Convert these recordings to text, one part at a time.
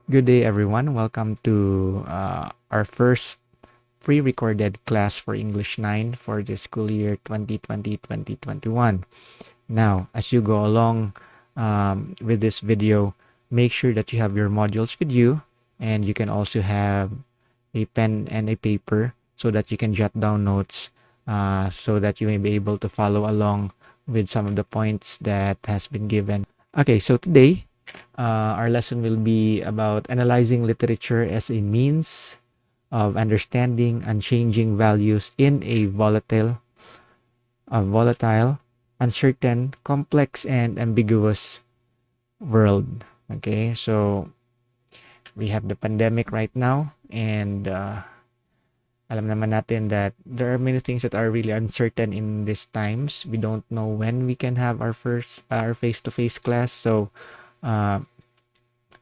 Good day, everyone. Welcome to our first pre-recorded class for English 9 for the school year 2020-2021. Now, as you go along with this video, make sure that you have your modules with you, and you can also have a pen and a paper so that you can jot down notes so that you may be able to follow along with some of the points that has been given. Okay, so today, our lesson will be about analyzing literature as a means of understanding unchanging values in a volatile, uncertain, complex, and ambiguous world. Okay, so we have the pandemic right now, and alam naman natin that there are many things that are really uncertain in these times. We don't know when we can have our face-to-face class, so uh,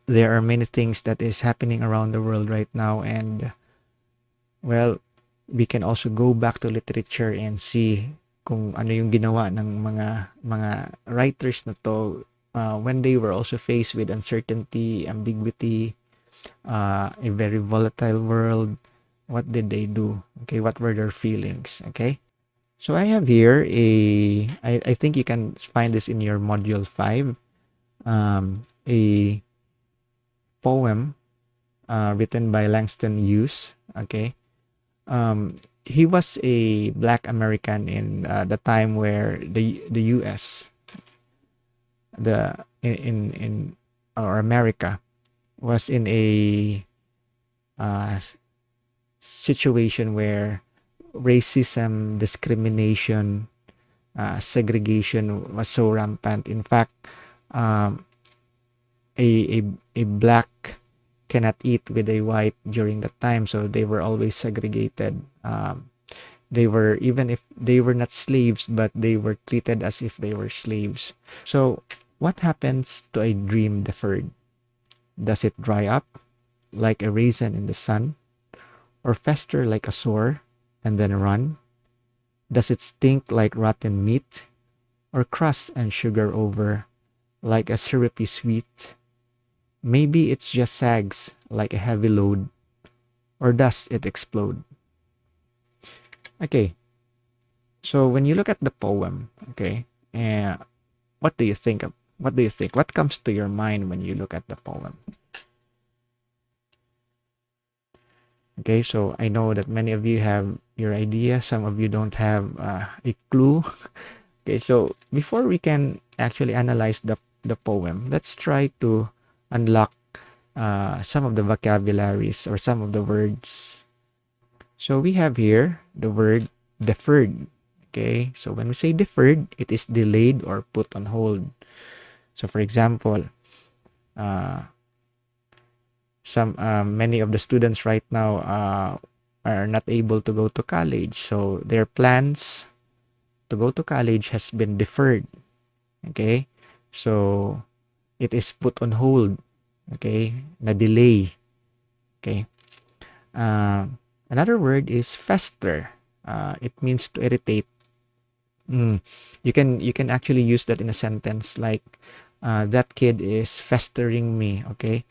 there are many things that is happening around the world right now, and well, we can also go back to literature and see kung ano yung ginawa ng mga writers na to when they were also faced with uncertainty, ambiguity, a very volatile world. What did they do? Okay, what were their feelings? Okay, so I have here I think you can find this in your module 5, a poem written by Langston Hughes. Okay, he was a Black American in the time where the U.S. in or America was in a uh, situation where racism, discrimination, segregation was so rampant. In fact, um, a black cannot eat with a white during that time, so they were always segregated. They were, even if they were not slaves, but they were treated as if they were slaves. So what happens to a dream deferred? Does it dry up like a raisin in the sun, or fester like a sore and then run? Does it stink like rotten meat, or crust and sugar over like a syrupy sweet? Maybe it's just sags like a heavy load, or does it explode? Okay, so when you look at the poem, okay, what do you think of? What do you think? What comes to your mind when you look at the poem? Okay, so I know that many of you have your idea. Some of you don't have a clue. Okay, so before we can actually analyze the poem, let's try to unlock some of the vocabularies or some of the words. So we have here the word deferred. Okay, so when we say deferred, it is delayed or put on hold. So for example, many of the students right now are not able to go to college. So their plans to go to college has been deferred. Okay, so it is put on hold. Okay, na delay. Okay, another word is fester. It means to irritate. You can actually use that in a sentence like that kid is festering me. Okay,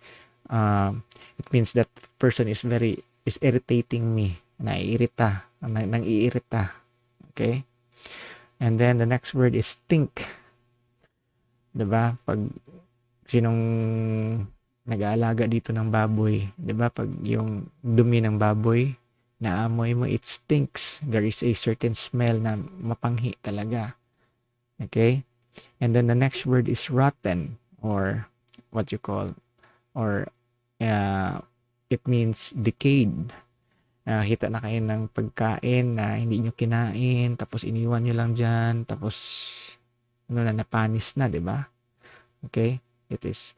it means that person is irritating me. Nang-iirita. Okay, and then the next word is stink. Diba? Pag sinong nag-aalaga dito ng baboy, 'di ba? Pag yung dumi ng baboy naamoy mo, it stinks. There is a certain smell na mapanghi talaga. Okay? And then the next word is rotten, or what you call, or it means decayed. Hita na kayo ng pagkain na hindi nyo kinain, tapos iniwan nyo lang dyan, tapos napanis na, 'di ba? Okay? It is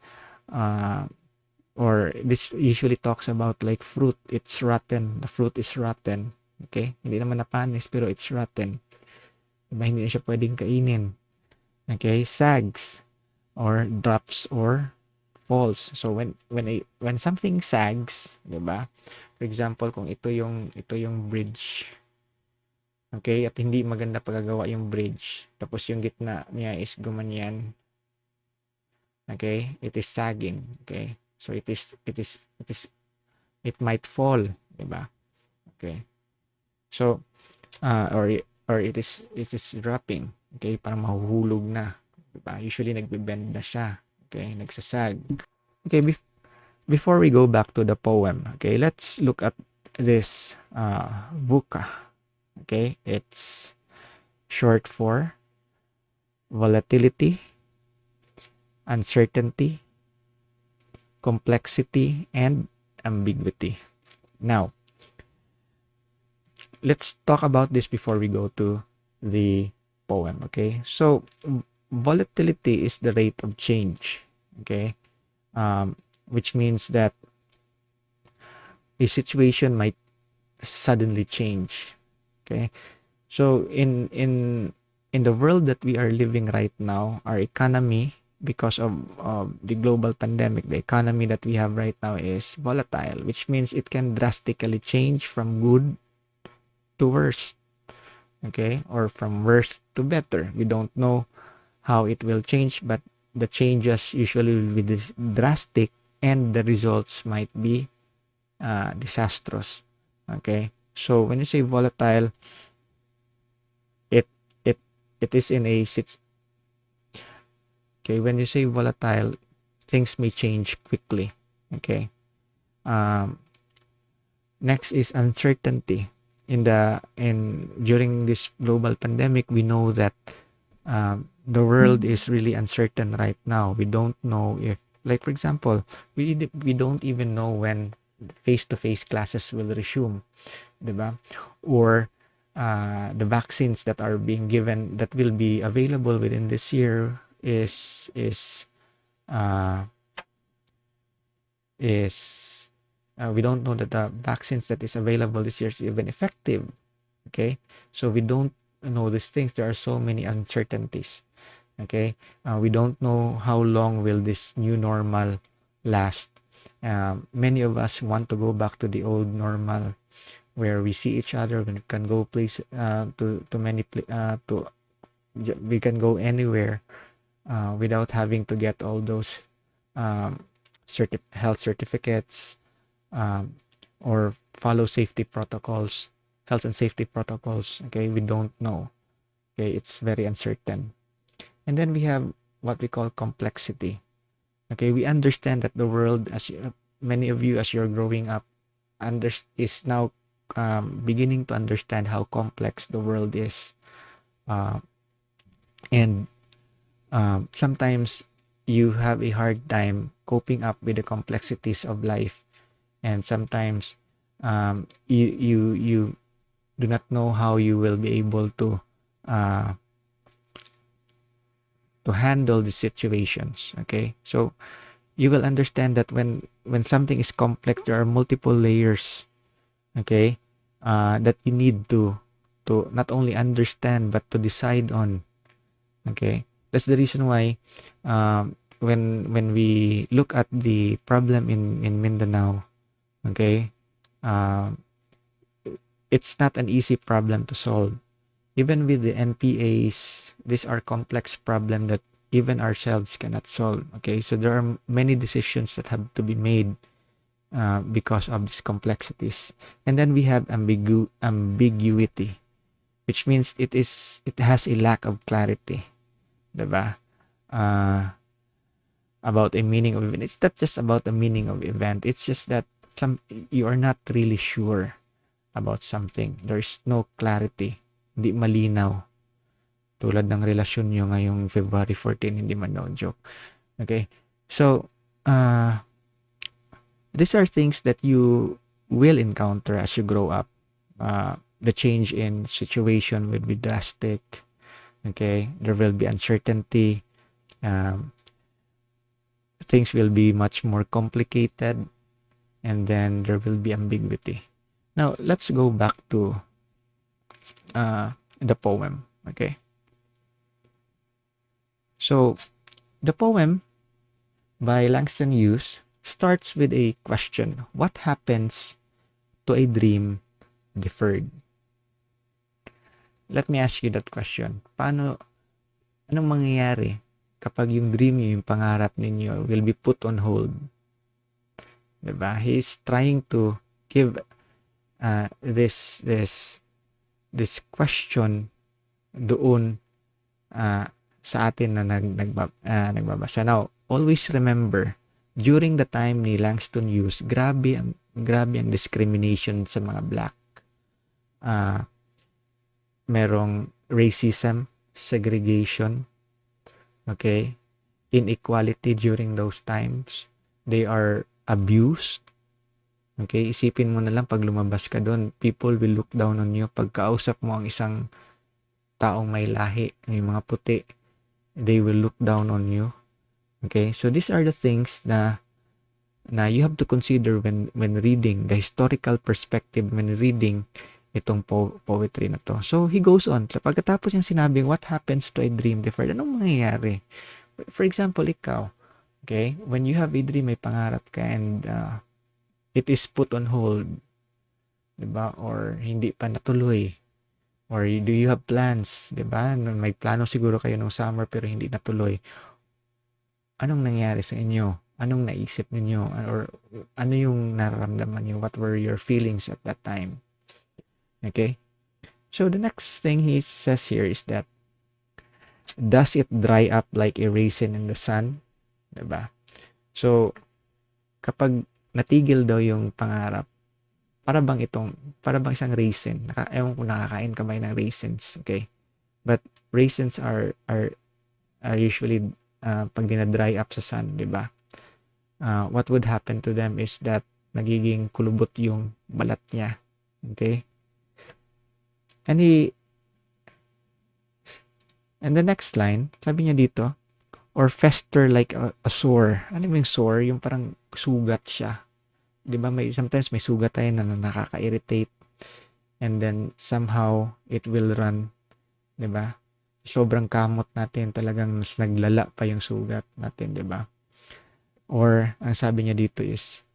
or this usually talks about like fruit. It's rotten. The fruit is rotten. Okay? Hindi naman napanis, pero it's rotten. Diba? Hindi na siya pwedeng kainin. Okay? Sags, or drops, or falls. So when something sags, 'di ba? For example, kung ito yung bridge. Okay? At hindi maganda paggawa yung bridge. Tapos yung gitna niya is gumanyan. Okay? It is sagging. Okay? So it might fall, diba? Okay. So or it is dropping. Okay, parang mahuhulog na, diba? Usually nagbe-bend na siya. Okay, nagsasag. Okay, before we go back to the poem, okay, let's look at this VUCA. Okay, it's short for volatility, uncertainty, complexity, and ambiguity. Now, let's talk about this before we go to the poem. Okay, so volatility is the rate of change. Okay, which means that a situation might suddenly change. Okay, so in the world that we are living right now, our economy, because of the global pandemic, the economy that we have right now is volatile, which means it can drastically change from good to worse. Okay, or from worse to better. We don't know how it will change, but the changes usually will be drastic, and the results might be disastrous. Okay, so when you say volatile, it it it is in a okay, when you say volatile, things may change quickly. Okay, next is uncertainty. During this global pandemic, we know that the world is really uncertain right now. We don't know if, like for example, we don't even know when face-to-face classes will resume, diba? Or the vaccines that are being given, that will be available within this year, uh, is we don't know that the vaccines that is available this year is even effective. Okay, so we don't know these things. There are so many uncertainties. Okay, we don't know how long will this new normal last. Many of us want to go back to the old normal, where we see each other, we can go place to many to we can go anywhere without having to get all those um, health certificates, um, or follow safety protocols, health and safety protocols. Okay, we don't know. Okay, it's very uncertain. And then we have what we call complexity. Okay, we understand that the world, many of you, as you're growing up, is now beginning to understand how complex the world is, uh, and sometimes you have a hard time coping up with the complexities of life, and sometimes you do not know how you will be able uh, to handle the situations. Okay, so you will understand that when something is complex, there are multiple layers. Okay, that you need to not only understand but to decide on. Okay, that's the reason why when we look at the problem in Mindanao, okay, uh, it's not an easy problem to solve. Even with the NPAs, these are complex problems that even ourselves cannot solve. Okay, so there are many decisions that have to be made because of these complexities. And then we have ambiguity, which means it has a lack of clarity, diba? About a meaning of event. It's not just about the meaning of event. It's just that you are not really sure about something. There's no clarity. Hindi malinaw. Tulad ng relasyon nyo ngayong February 14, hindi man daw joke. Okay? So, these are things that you will encounter as you grow up. The change in situation will be drastic. Okay? There will be uncertainty. Things will be much more complicated. And then there will be ambiguity. Now, let's go back to the poem. Okay? So, the poem by Langston Hughes starts with a question. What happens to a dream deferred? Let me ask you that question. Anong mangyayari kapag yung dream niyo, yung pangarap ninyo will be put on hold? 'Diba? He's trying to give this question doon sa atin na nagbabasa. Now, always remember, during the time ni Langston Hughes, grabe ang discrimination sa mga black. Merong racism, segregation, okay, inequality during those times. They are abused. Okay, isipin mo na lang pag lumabas ka doon, people will look down on you. Pag kausap mo ang isang taong may lahi, yung mga puti, they will look down on you. Okay, so these are the things na you have to consider when reading, the historical perspective when reading itong poetry na to. So he goes on, pagkatapos yung sinabing what happens to a dream deferred, anong mangyayari? For example, ikaw, okay, when you have a dream, may pangarap ka and it is put on hold, diba? Or hindi pa natuloy. Or do you have plans, diba? May plano siguro kayo nung summer pero hindi natuloy. Anong nangyari sa inyo? Anong naisip ninyo? Or ano yung nararamdaman niyo? What were your feelings at that time? Okay? So the next thing he says here is that, does it dry up like a raisin in the sun? Diba? So, kapag natigil daw yung pangarap, para bang isang raisin. Ewan kung nakakain ka ba ng raisins, okay? But raisins are usually pag dinadry up sa sun, di ba? What would happen to them is that nagiging kulubot yung balat niya, okay? And the next line, sabi niya dito, or fester like a sore. Ano yung sore? Yung parang sugat siya. Di ba? Sometimes may sugat tayo na nakaka-irritate. And then, somehow, it will run. Di ba? Sobrang kamot natin. Talagang mas naglala pa yung sugat natin. Di ba? Or, ang sabi niya dito is,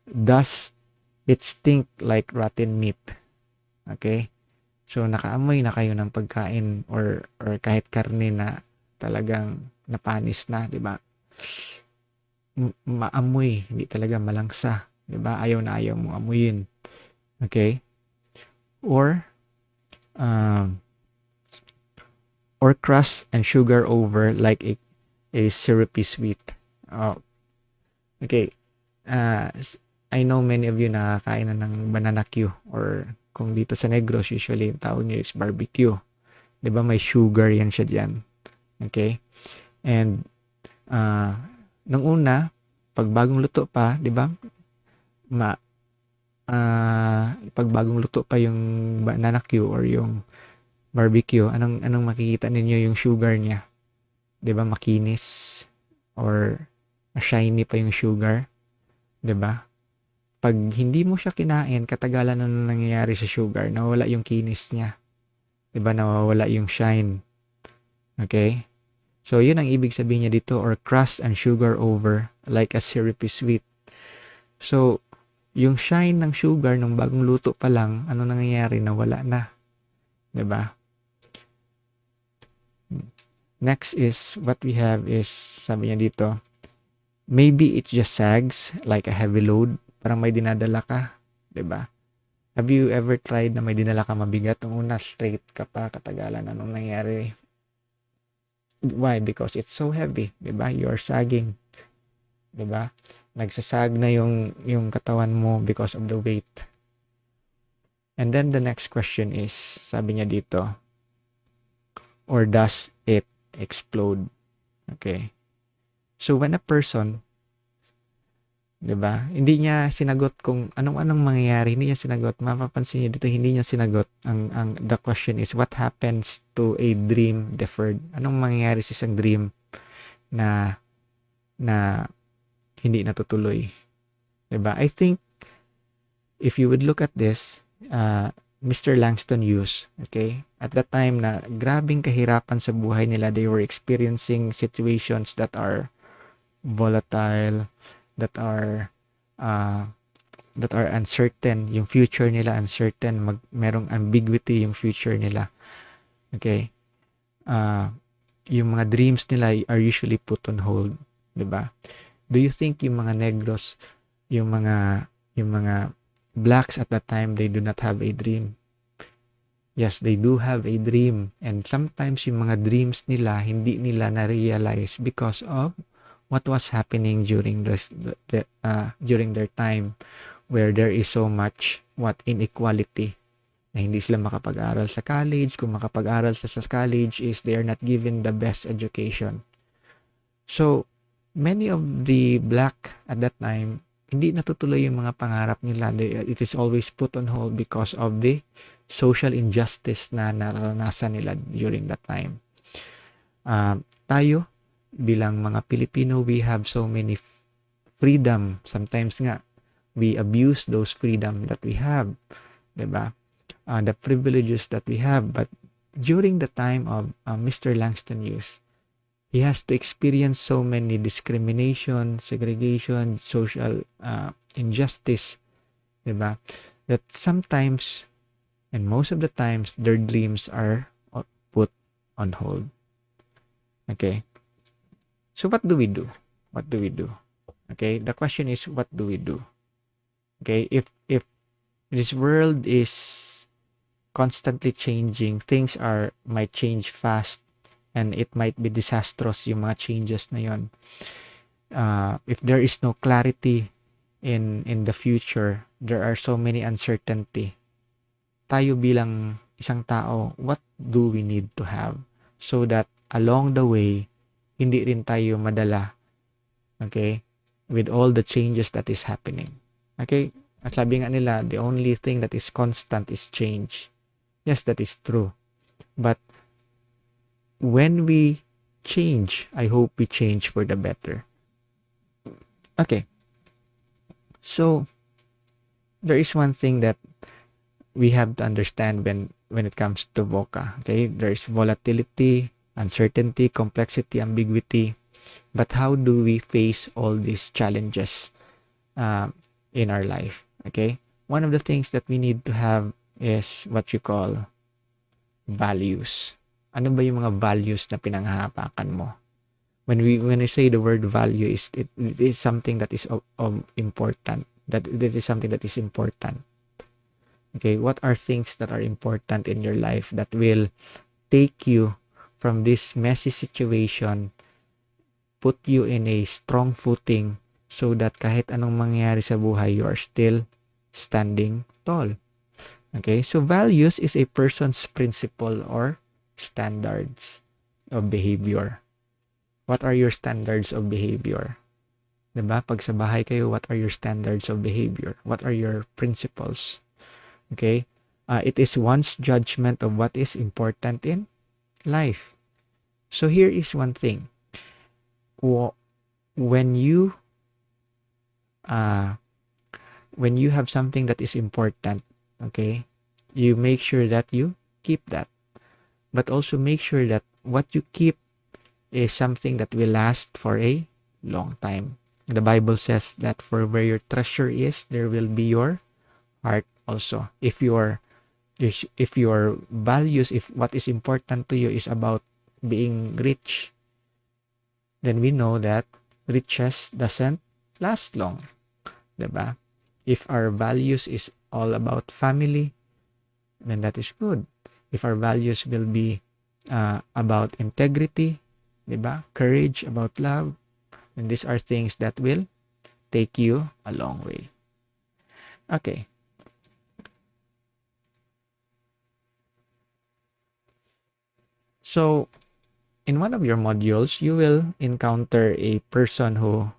does it stink like rotten meat? Okay? So, nakaamoy na kayo ng pagkain or kahit karne na talagang napanis na, di ba? Maamoy, hindi talaga malangsa, di ba? Ayaw na ayaw mo amuyin. Okay? Or crush and sugar over like a syrupy sweet. Oh. Okay. I know many of you nakakain na ng banana Q, or kung dito sa Negros, usually yung tawag niyo is barbecue. Diba may sugar yan siya dyan. Okay? And, nung una, pag bagong luto pa, diba? Pag bagong luto pa yung banana Q or yung barbecue, anong makikita ninyo yung sugar niya? Diba makinis? Or shiny pa yung sugar? Diba? Pag hindi mo siya kinain, katagalan na nangyayari sa sugar, nawawala yung kinis niya. Diba? Nawawala yung shine. Okay? So, yun ang ibig sabihin niya dito, or crust and sugar over like a syrupy sweet. So, yung shine ng sugar nung bagong luto pa lang, ano nangyayari? Nawala na. Diba? Next is, what we have is, sabi niya dito, maybe it just sags like a heavy load. Parang may dinadala ka, 'di ba? Have you ever tried na may dinala ka mabigat? Nung una, straight ka pa, katagalan, anong nangyari? Why? Because it's so heavy, 'di ba? You are sagging, 'di ba? Nagsasag na yung katawan mo because of the weight. And then the next question is, sabi niya dito, or does it explode? Okay. So when a person, diba? Hindi niya sinagot kung anong mangyayari. Hindi niya sinagot. Mapapansin niyo dito, hindi niya sinagot. The question is, what happens to a dream deferred? Anong mangyayari sa isang dream na hindi natutuloy? Diba? I think, if you would look at this, Mr. Langston Hughes, okay? At that time na grabing kahirapan sa buhay nila, they were experiencing situations that are volatile, that are uncertain, yung future nila uncertain, merong ambiguity yung future nila. Okay? Yung mga dreams nila are usually put on hold, 'di ba? Do you think yung mga negros, yung mga blacks at that time, they do not have a dream? Yes, they do have a dream. And sometimes yung mga dreams nila, hindi nila na-realize because of what was happening during during their time, where there is so much inequality, na hindi sila makapag-aral sa college. Kung makapag-aral sa college is they are not given the best education. So, many of the black at that time, hindi natutuloy yung mga pangarap nila. It is always put on hold because of the social injustice na naranasan nila during that time. Tayo, bilang mga Pilipino, we have so many freedom. Sometimes nga, we abuse those freedom that we have. Diba? The privileges that we have. But during the time of Mr. Langston Hughes, he has to experience so many discrimination, segregation, social injustice, diba? That sometimes, and most of the times, their dreams are put on hold. Okay? So what do we do? What do we do? Okay? The question is, what do we do? Okay? If this world is constantly changing, things might change fast, and it might be disastrous yung mga changes na yon. If there is no clarity in the future, there are so many uncertainty. Tayo bilang isang tao, what do we need to have so that along the way, hindi rin tayo madala, okay, with all the changes that is happening. Okay? At sabi nga nila, the only thing that is constant is change. Yes, that is true. But when we change, I hope we change for the better. Okay. So, there is one thing that we have to understand when it comes to VOCA. Okay? There is volatility, uncertainty, complexity, ambiguity. But how do we face all these challenges in our life? Okay? One of the things that we need to have is what you call values. Ano ba yung mga values na pinanghahapakan mo? When I say the word value, it is something that is important. That is something that is important. Okay, what are things that are important in your life that will take you from this messy situation, put you in a strong footing, so that kahit anong mangyari sa buhay, you are still standing tall. Okay, so values is a person's principle or standards of behavior. What are your standards of behavior? Diba? Pag sa bahay kayo, what are your standards of behavior? What are your principles? Okay? It is one's judgment of what is important in life. So here is one thing. When you have something that is important, okay, you make sure that you keep that. But also make sure that what you keep is something that will last for a long time. The Bible says that for where your treasure is, there will be your heart also. If your values, if what is important to you is about being rich, then we know that riches doesn't last long. Diba? If our values is all about family, then that is good. If our values will be about integrity, diba? Courage, about love, and these are things that will take you a long way. Okay. So, in one of your modules, you will encounter a person who,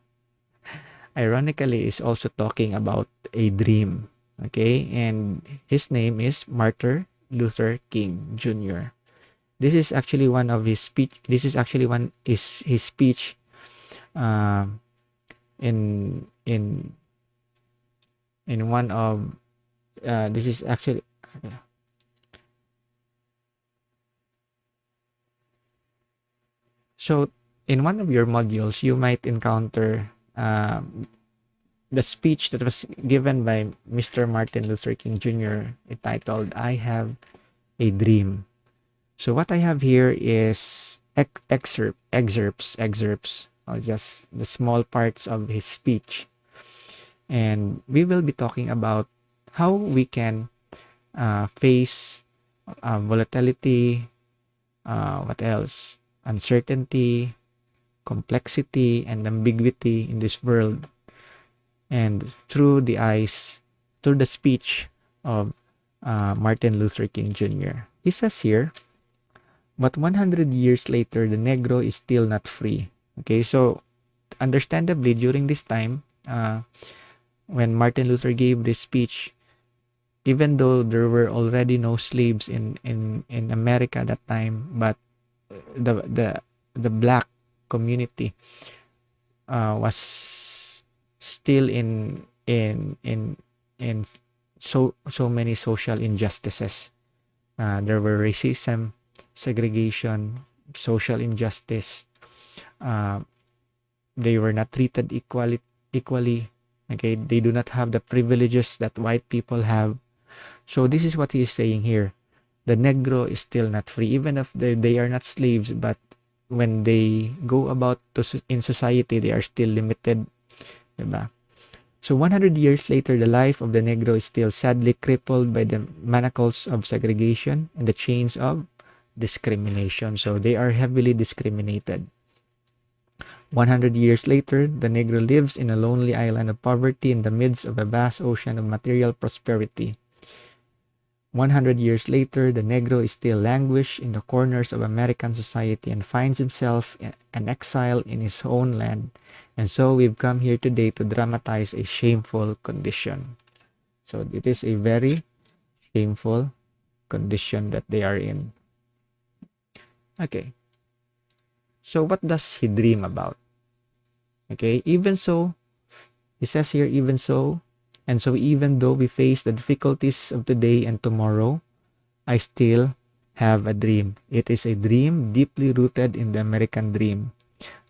ironically, is also talking about a dream. Okay? And his name is Martin Luther King Jr. This is actually one of his speech. This is actually his speech in one of this is actually so in one of your modules you might encounter the speech that was given by Mr. Martin Luther King Jr. entitled "I Have a Dream." So what I have here is excerpts just the small parts of his speech. And we will be talking about how we can face volatility, what else? Uncertainty, complexity, and ambiguity in this world. And through the speech of Martin Luther King Jr. He says here, but 100 years later, the Negro is still not free. Okay, so understandably, during this time, when Martin Luther gave this speech, even though there were already no slaves in America at that time, but the the the black community was still in so many social injustices. There were racism, segregation, social injustice. Uh, they were not treated equally. Okay, they do not have the privileges that white people have. So this is what he is saying here. The Negro is still not free, even if they are not slaves, but when they go about in society, they are still limited. Diba? So 100 years later, the life of the Negro is still sadly crippled by the manacles of segregation and the chains of discrimination. So they are heavily discriminated. 100 years later, the Negro lives in a lonely island of poverty in the midst of a vast ocean of material prosperity. 100 years later, the Negro is still languished in the corners of American society and finds himself an exile in his own land. And so we've come here today to dramatize a shameful condition. So it is a very shameful condition that they are in. Okay. So what does he dream about? Okay, even so, he says here, even so, and so even though we face the difficulties of today and tomorrow, I still have a dream. It is a dream deeply rooted in the American dream.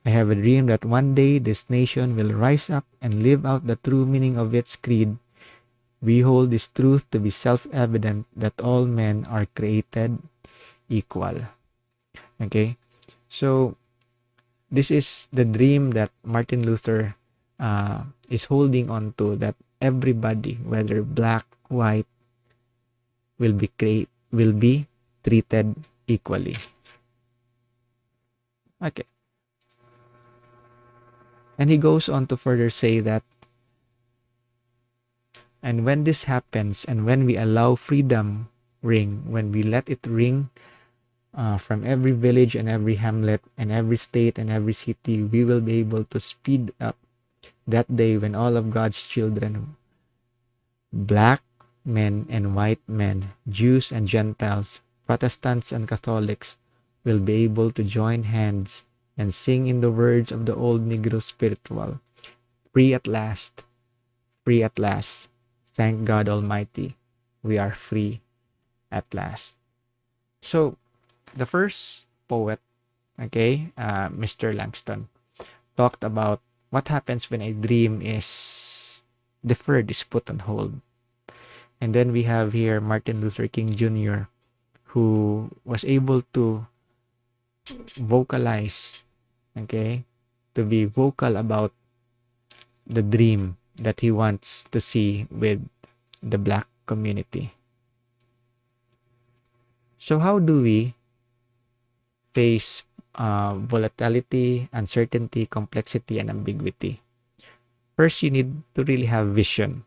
I have a dream that one day this nation will rise up and live out the true meaning of its creed. We hold this truth to be self-evident that all men are created equal. Okay, so this is the dream that Martin Luther is holding on to, that everybody, whether black, white, will be treated equally. Okay. And he goes on to further say that, and when this happens, and when we allow freedom ring, when we let it ring from every village and every hamlet and every state and every city, we will be able to speed up that day when all of God's children, black men and white men, Jews and Gentiles, Protestants and Catholics, will be able to join hands and sing in the words of the old Negro spiritual, free at last, free at last. Thank God Almighty, we are free at last. So, the first poet, okay, Mr. Langston, talked about what happens when a dream is deferred, is put on hold. And then we have here Martin Luther King Jr., who was able to vocalize, okay, to be vocal about the dream that he wants to see with the black community. So how do we face volatility, uncertainty, complexity, and ambiguity? First, you need to really have vision.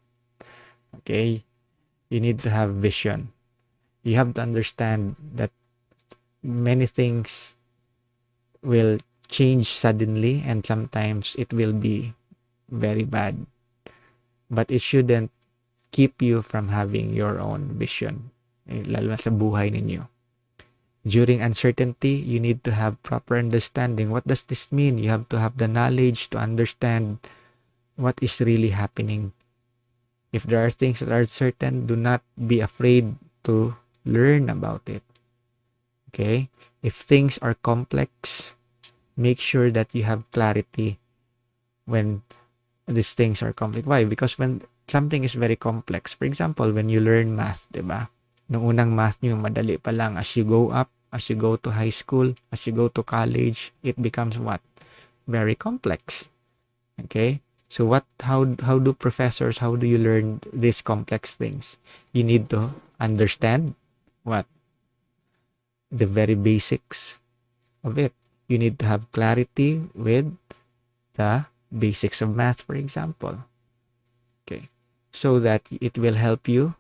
Okay? You need to have vision. You have to understand that many things will change suddenly, and sometimes it will be very bad. But it shouldn't keep you from having your own vision, lalo na sa buhay ninyo. During uncertainty, you need to have proper understanding. What does this mean? You have to have the knowledge to understand what is really happening. If there are things that are certain, do not be afraid to learn about it. Okay? If things are complex, make sure that you have clarity when these things are complex. Why? Because when something is very complex, for example, when you learn math, diba? Nung unang math nyo, madali pa lang. As you go up, as you go to high school, as you go to college, it becomes what? very complex. Okay, so how do professors, how do you learn these complex things? You need to understand what the very basics of it. You need to have clarity with the basics of math, for example. Okay, so that it will help you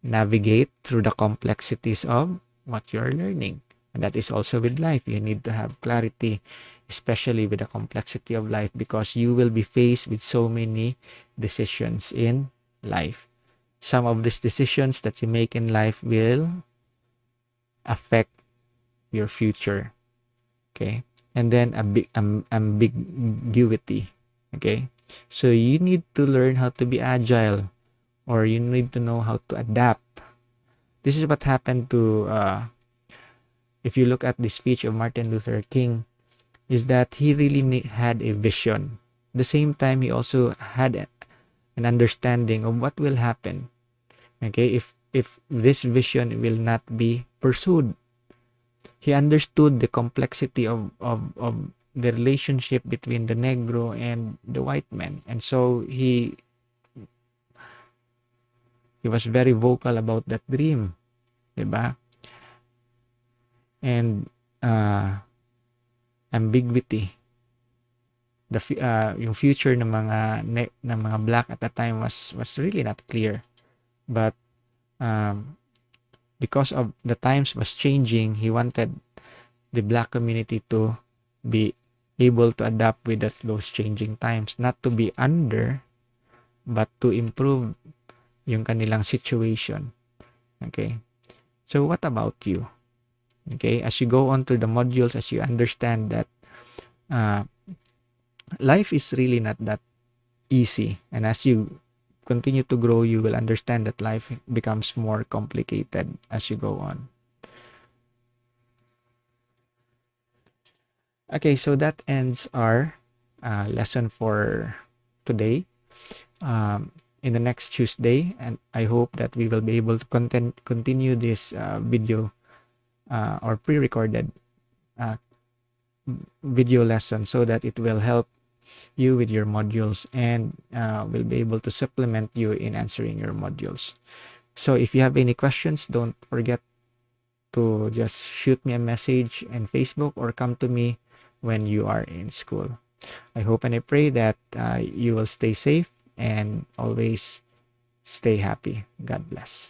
navigate through the complexities of what you're learning. And that is also with life. You need to have clarity, especially with the complexity of life, because you will be faced with so many decisions in life. Some of these decisions that you make in life will affect your future. Okay. And then ambiguity. Okay. So you need to learn how to be agile, or you need to know how to adapt. This is what happened to, if you look at the speech of Martin Luther King, is that he really had a vision. At the same time, he also had an understanding of what will happen. Okay, if this vision will not be pursued, he understood the complexity of the relationship between the Negro and the white man, and so he was very vocal about that dream, diba? And ambiguity, yung future ng mga black at that time was really not clear, but because of the times was changing, he wanted the black community to be able to adapt with those changing times, not to be under, but to improve yung kanilang situation. Okay, so what about you? Okay, as you go on to the modules, as you understand that life is really not that easy, and as you continue to grow, you will understand that life becomes more complicated as you go on. Okay, so that ends our lesson for today. In the next Tuesday, and I hope that we will be able to continue this video or pre-recorded video lesson, so that it will help you with your modules and will be able to supplement you in answering your modules. So if you have any questions, don't forget to just shoot me a message in Facebook or come to me when you are in school. I hope and I pray that you will stay safe and always stay happy. God bless.